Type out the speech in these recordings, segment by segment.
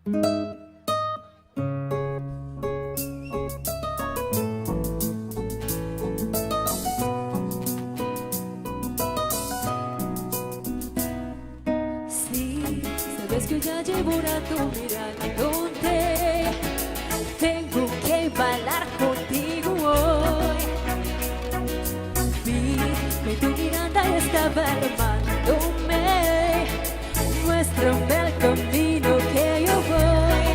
Sí, sabes que ya llevo rato mirándote. Tengo que bailar contigo hoy. Vi que tu mirada estaba alarmándome. Muéstrame el camino que yo voy.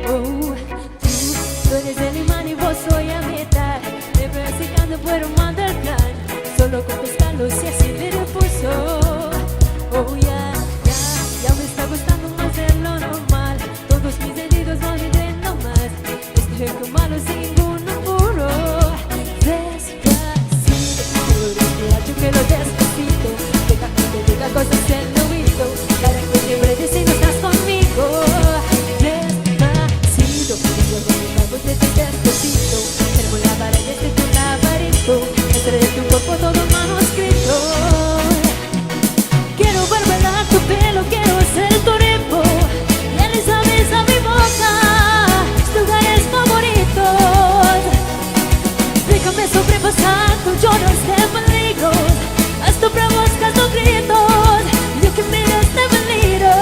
Oh, tú eres el imán y vos soy a mitad. Me persiguiendo por un mal del plan. Solo con pescarlos y así me repuso. Oh, ya me está gustando más de lo normal. Todos mis sentidos no olviden más. Estoy como sin ningún apuro. Despacito, yo que lo despacito. Deja que te diga cosas en el oído, para que siempre te si no estás conmigo. Despacito, yo con mis labios de despacito. Tenemos la pared de tu laberinto, entre tu cuerpo todo manuscrito. Quiero bailar tu pelo, quiero ser tu ritmo. Ya le sabes a mi boca tus lugares favoritos. Déjame sobrepasar tus lloros de peligro. Haz tu pruebas, haz tus gritos. Yo que miras de peligro.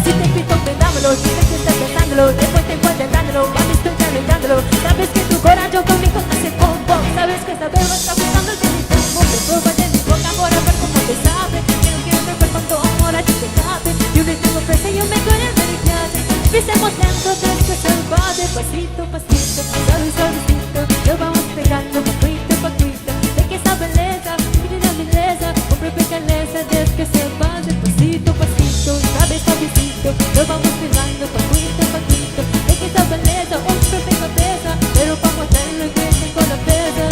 Si te pito, dámelo. Si te estás pensándolo, después te encuentras dándolo. Mami, estoy calentándolo. Sabes que tu corazón conmigo hace pompo. Sabes que esta beba está buscando el tiempo. Me pruebas de mi boca por ver cómo te sabe. Quiero ver cuánto amor a ti te cabe. Yo no tengo presa, yo me duele el medicaje. Pisemos lento, después el bate. Pasito, pasito, suave, suavecito. Lo vamos pegando poquito, poquito. De que esa belleza, mira mi belleza. Hombre, pequeñeza, desde que se va. Pasito, pasito, suave, suavecito. Lo vamos pegando poquito, poquito. De que esa belleza, hombre, pequeñeza. Pero vamos a hacerlo y que con la pesa.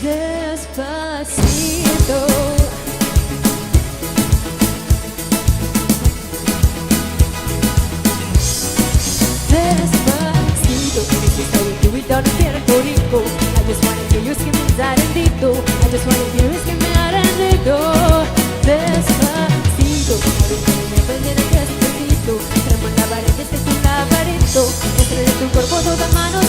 Despacito. Despacito, this is how we do it down in Puerto Rico. I just wanna hear you screaming zarandito. I just wanna hear you screaming zarandito. Despacito, ahorita me prenden el despacito. Tenemos la pared, este es un laberinto. Entre tu cuerpo todas manos